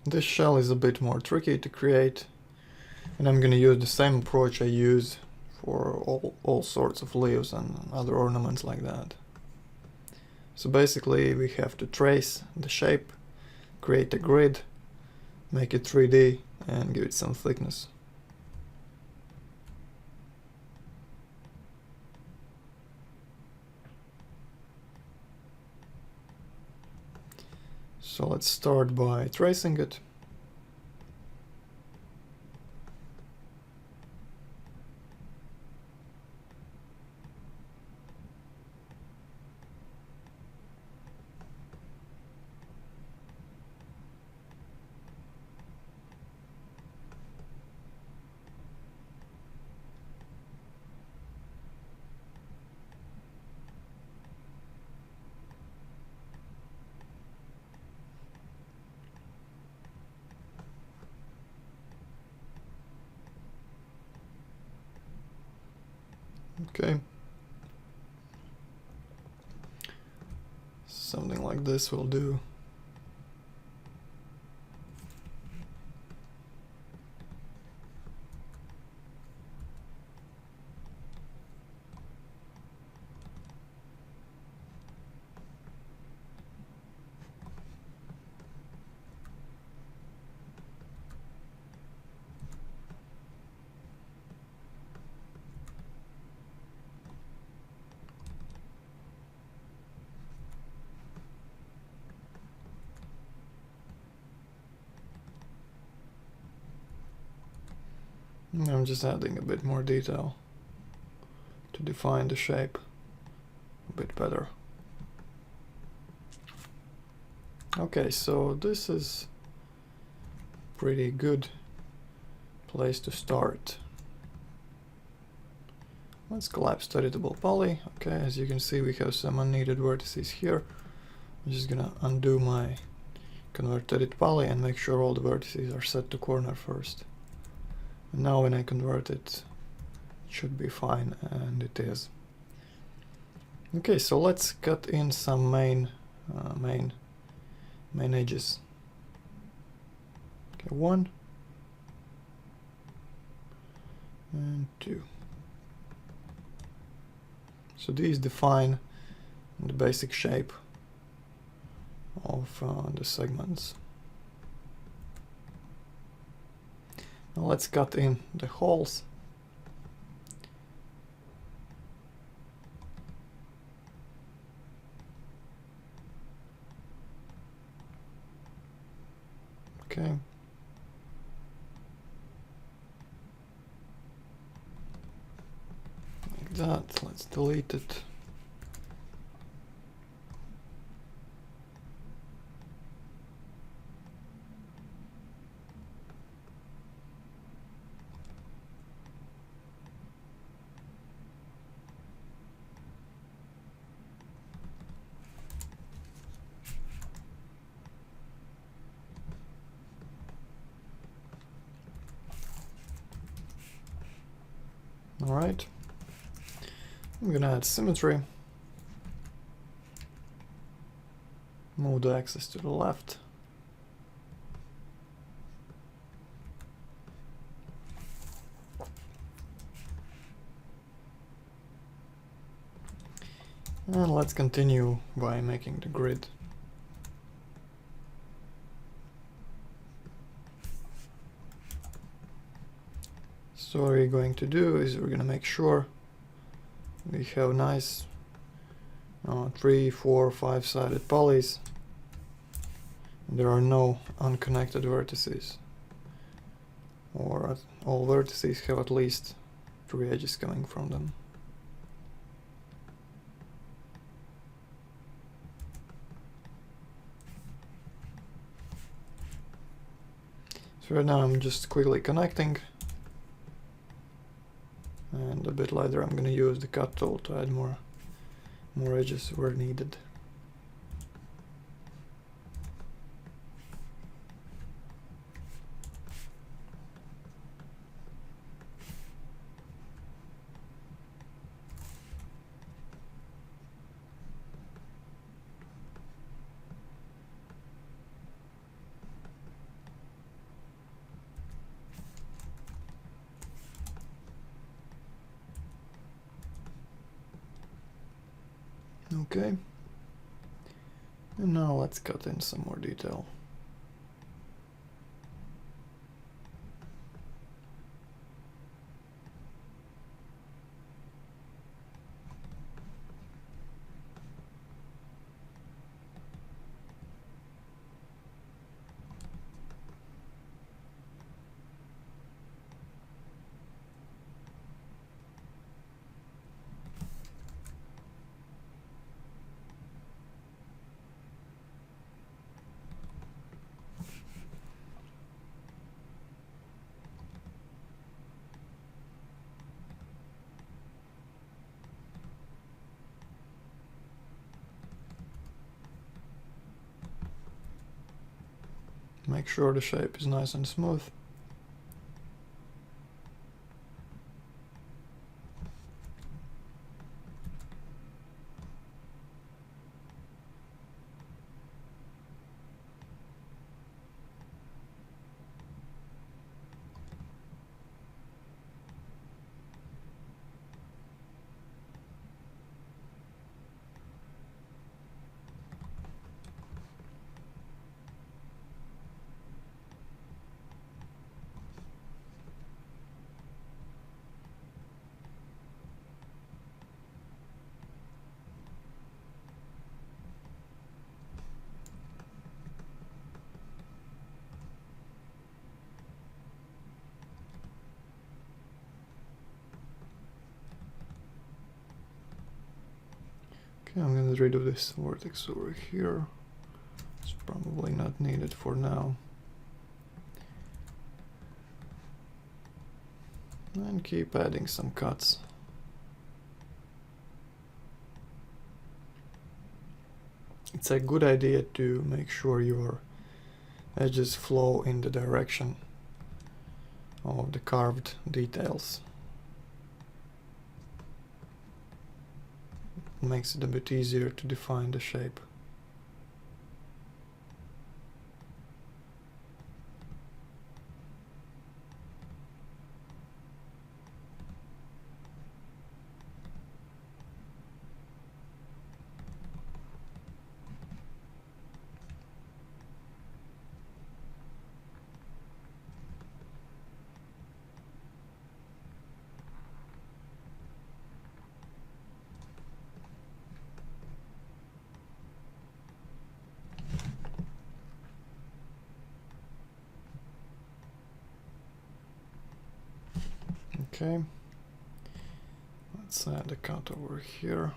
This shell is a bit more tricky to create, and I'm gonna use the same approach I use for all sorts of leaves and other ornaments like that. So basically we have to trace the shape, create a grid, make it 3D and give it some thickness. So let's start by tracing it. Okay. Something like this will do. I'm just adding a bit more detail to define the shape a bit better. Okay, so this is pretty good place to start. Let's collapse to editable poly. Okay, as you can see we have some unneeded vertices here. I'm just gonna undo my convert to edit poly and make sure all the vertices are set to corner first. And now when I convert it, it should be fine, and it is. Okay, so let's cut in some main edges. Okay, 1 and 2. So these define the basic shape of the segments. Now let's cut in the holes. Okay. Like that. Let's delete it. Alright, I'm gonna add symmetry, move the axis to the left, and let's continue by making the grid. So what we're going to do is we're gonna make sure we have nice 3, 4, 5-sided polys. There are no unconnected vertices, or all vertices have at least 3 edges coming from them. So right now I'm just quickly connecting, and a bit later I'm going to use the cut tool to add more edges where needed. Okay. And now let's cut in some more detail. Make sure the shape is nice and smooth. Okay, I'm gonna get rid of this vortex over here. It's probably not needed for now. And keep adding some cuts. It's a good idea to make sure your edges flow in the direction of the carved details. It makes it a bit easier to define the shape. Okay, let's add a cut over here.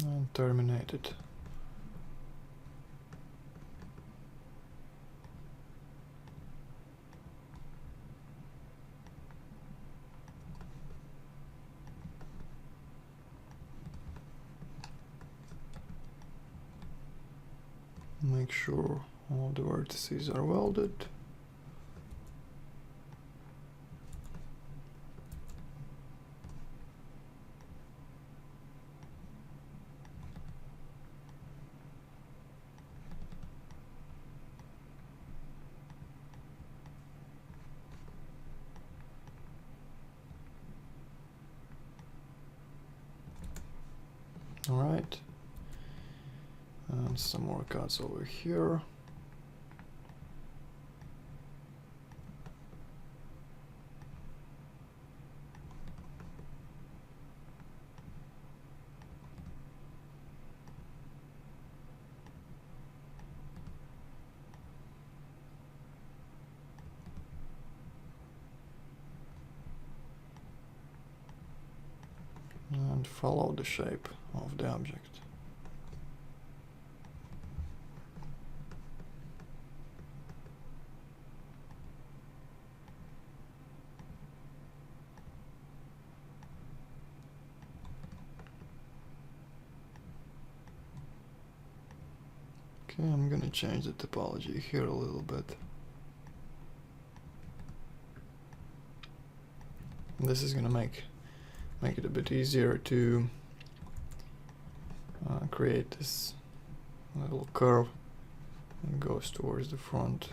And terminate it. Make sure all the vertices are welded. All right. And some more cuts over here. And follow the shape of the object. Okay, I'm gonna change the topology here a little bit. This is gonna make it a bit easier to create this little curve that goes towards the front.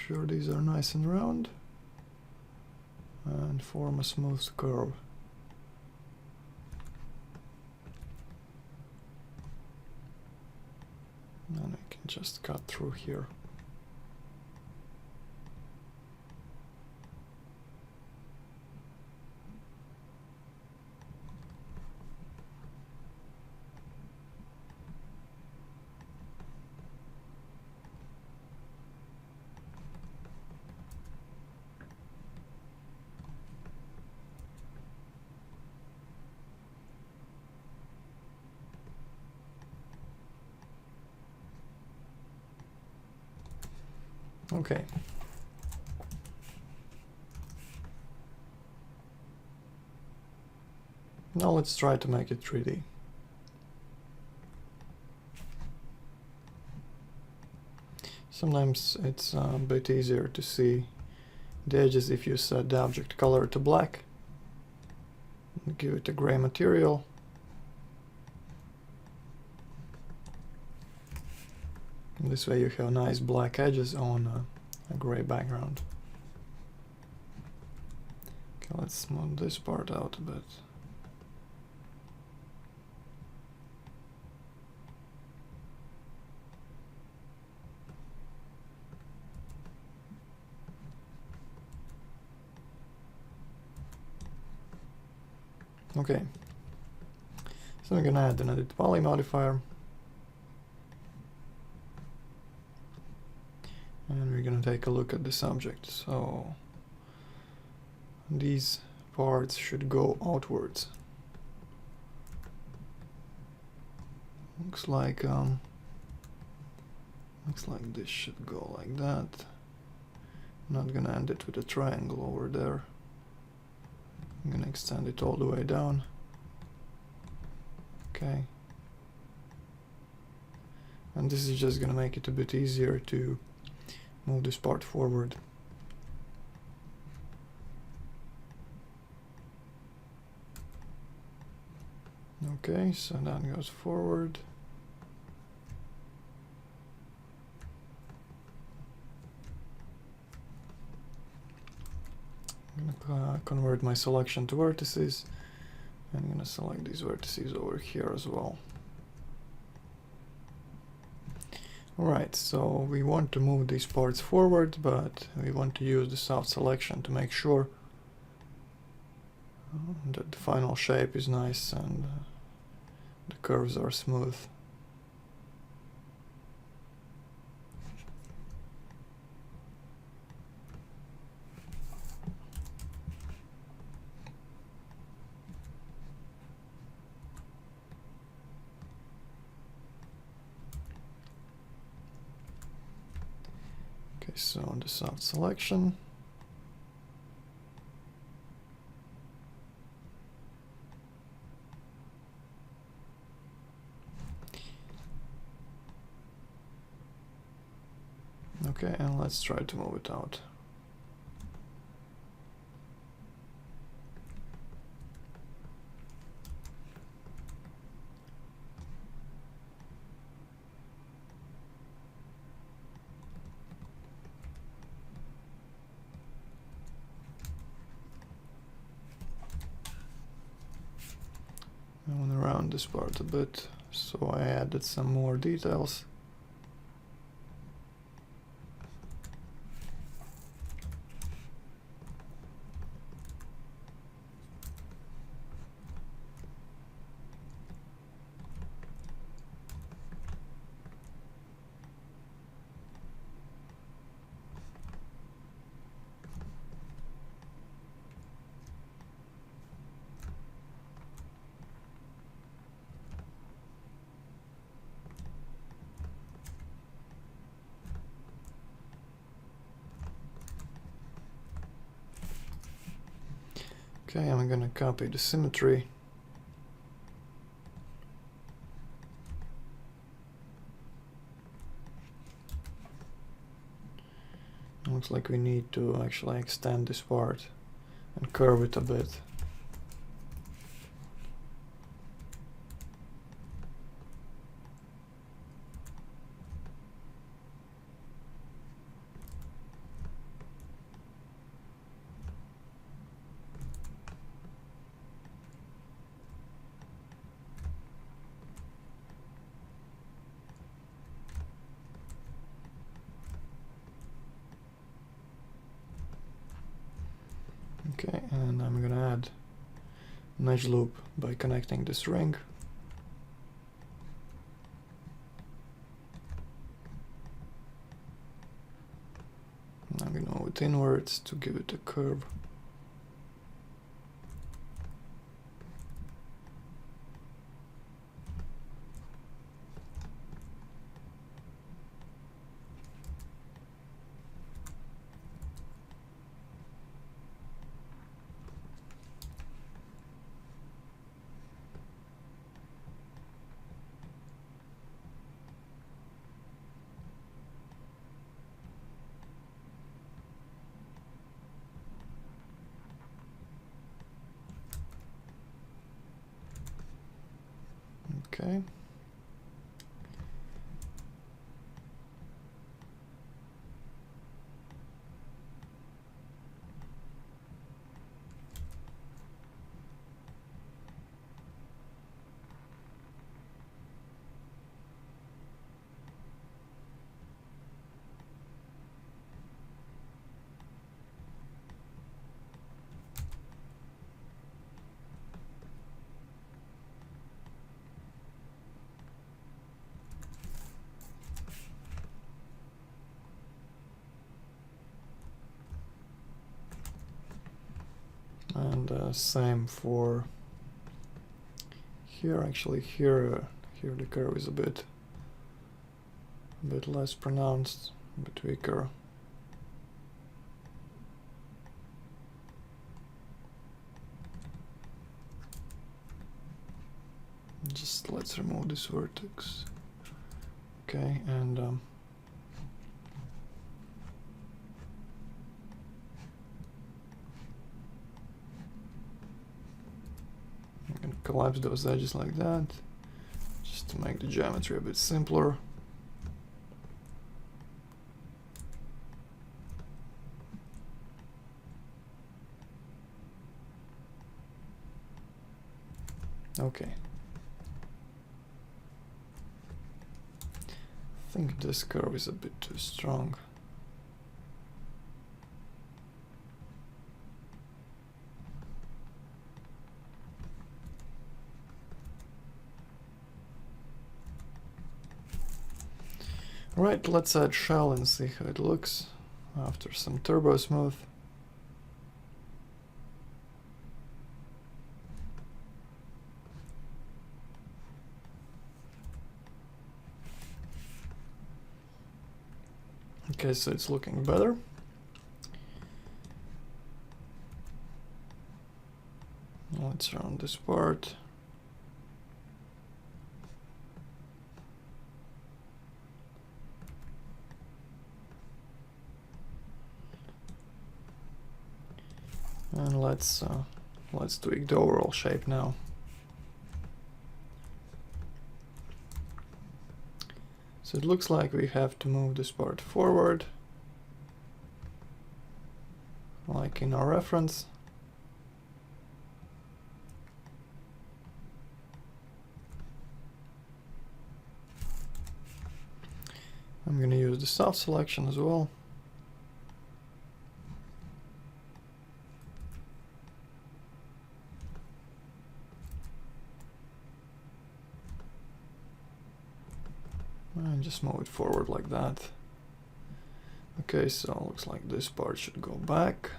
sure these are nice and round and form a smooth curve. And I can just cut through here. Okay. Now let's try to make it 3D. Sometimes it's a bit easier to see the edges if you set the object color to black. Give it a gray material. And this way you have nice black edges on a gray background. Okay, let's smooth this part out a bit. Okay, so I'm gonna add an edit poly modifier. And we're gonna take a look at this object. So these parts should go outwards. Looks like this should go like that. I'm not gonna end it with a triangle over there. I'm gonna extend it all the way down. Okay. And this is just gonna make it a bit easier to move this part forward. Okay, so that goes forward. I'm gonna convert my selection to vertices. I'm gonna select these vertices over here as well. Alright, so we want to move these parts forward, but we want to use the soft selection to make sure that the final shape is nice and the curves are smooth. Okay, so on the soft selection, okay, and let's try to move it out. I want to round this part a bit, so I added some more details. Okay, I'm gonna copy the symmetry. Looks like we need to actually extend this part and curve it a bit. Okay, and I'm gonna add an edge loop by connecting this ring. I'm gonna move it inwards to give it a curve. Okay. And same for here. Actually, here the curve is a bit less pronounced, a bit weaker. Just let's remove this vertex. Okay, and I'm gonna collapse those edges like that, just to make the geometry a bit simpler. Okay. I think this curve is a bit too strong. Right, let's add shell and see how it looks after some turbo smooth. Okay, so it's looking better. Let's round this part. And let's tweak the overall shape now. So it looks like we have to move this part forward, like in our reference. I'm going to use the soft selection as well. And just move it forward like that. Okay, so it looks like this part should go back.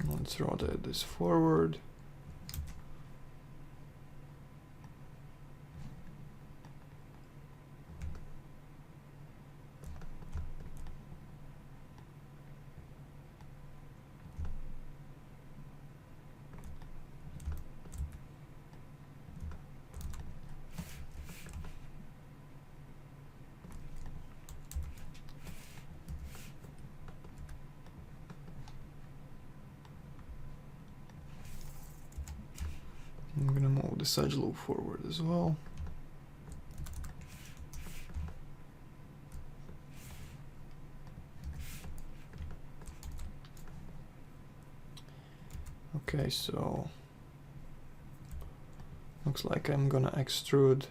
Let's rotate this forward. I'm gonna move the edge loop forward as well. Okay, so looks like I'm gonna extrude,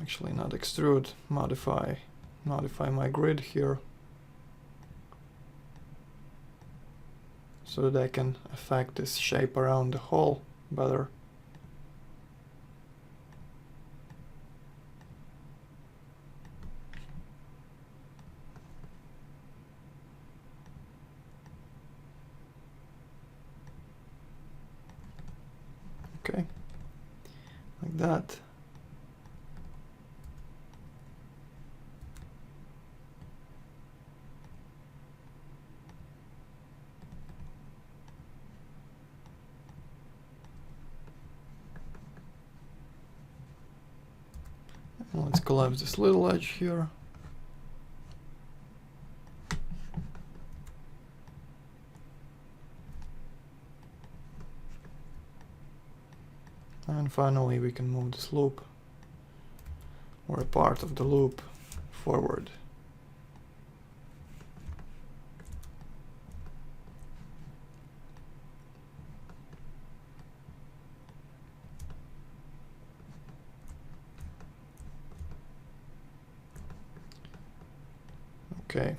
actually not extrude, modify my grid here so that I can affect this shape around the hole better. Okay, like that. And let's collapse this little edge here. And finally we can move this loop, or a part of the loop, forward. Okay.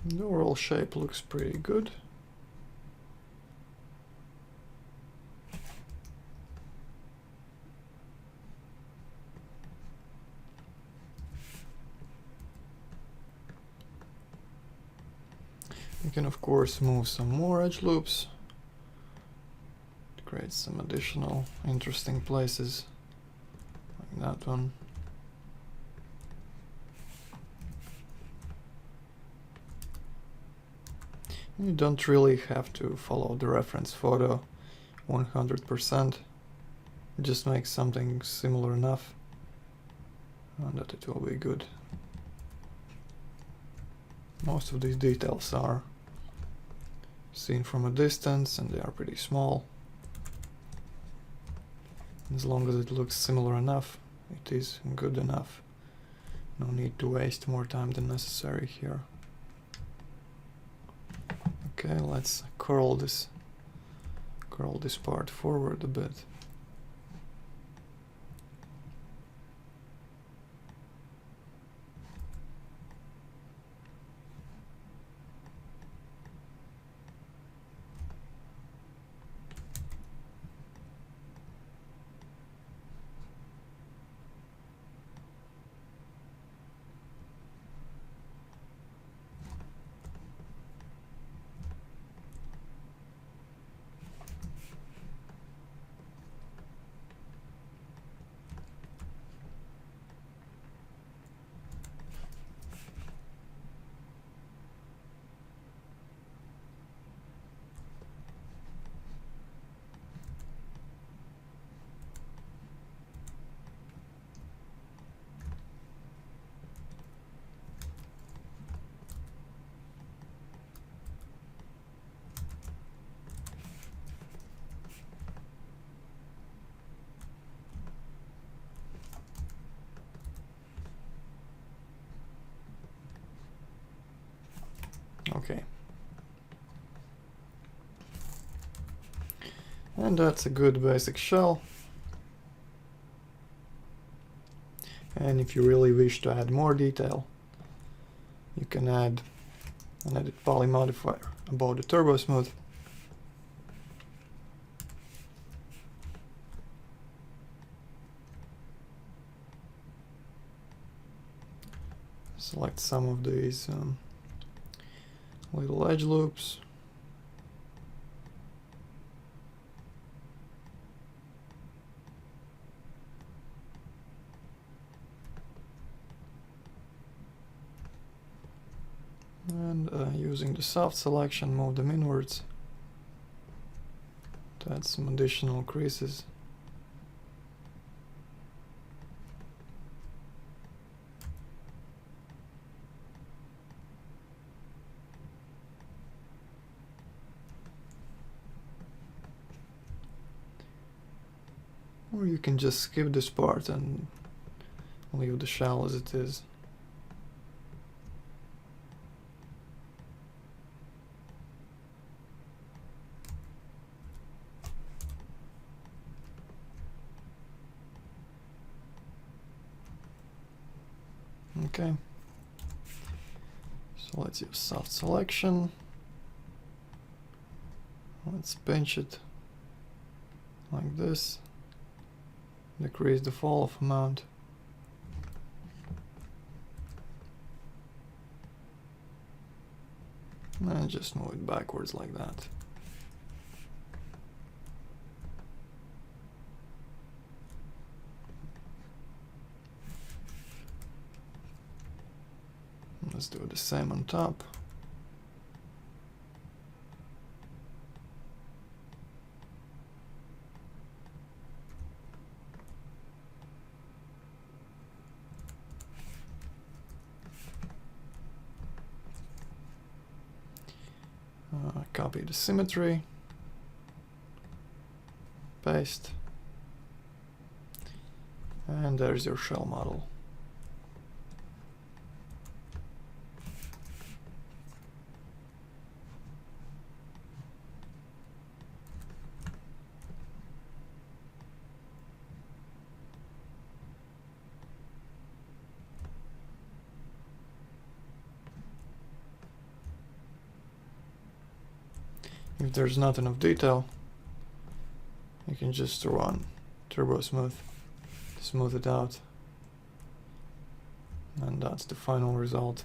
The overall shape looks pretty good. You can of course move some more edge loops to create some additional interesting places, like that one. You don't really have to follow the reference photo 100%. Just make something similar enough and that it will be good. Most of these details are seen from a distance and they are pretty small. As long as it looks similar enough, it is good enough. No need to waste more time than necessary here. Okay, let's curl this part forward a bit. Okay. And that's a good basic shell. And if you really wish to add more detail, you can add an edit poly modifier above the turbo smooth. Select some of these little edge loops. And using the soft selection, move them inwards to add some additional creases. Or you can just skip this part and leave the shell as it is. Okay, so let's use soft selection. Let's pinch it like this, decrease the fall-off amount. And just move it backwards like that. Let's do the same on top. Copy the symmetry, paste, and there's your shell model. If there's not enough detail, you can just run turbo smooth to smooth it out, and that's the final result.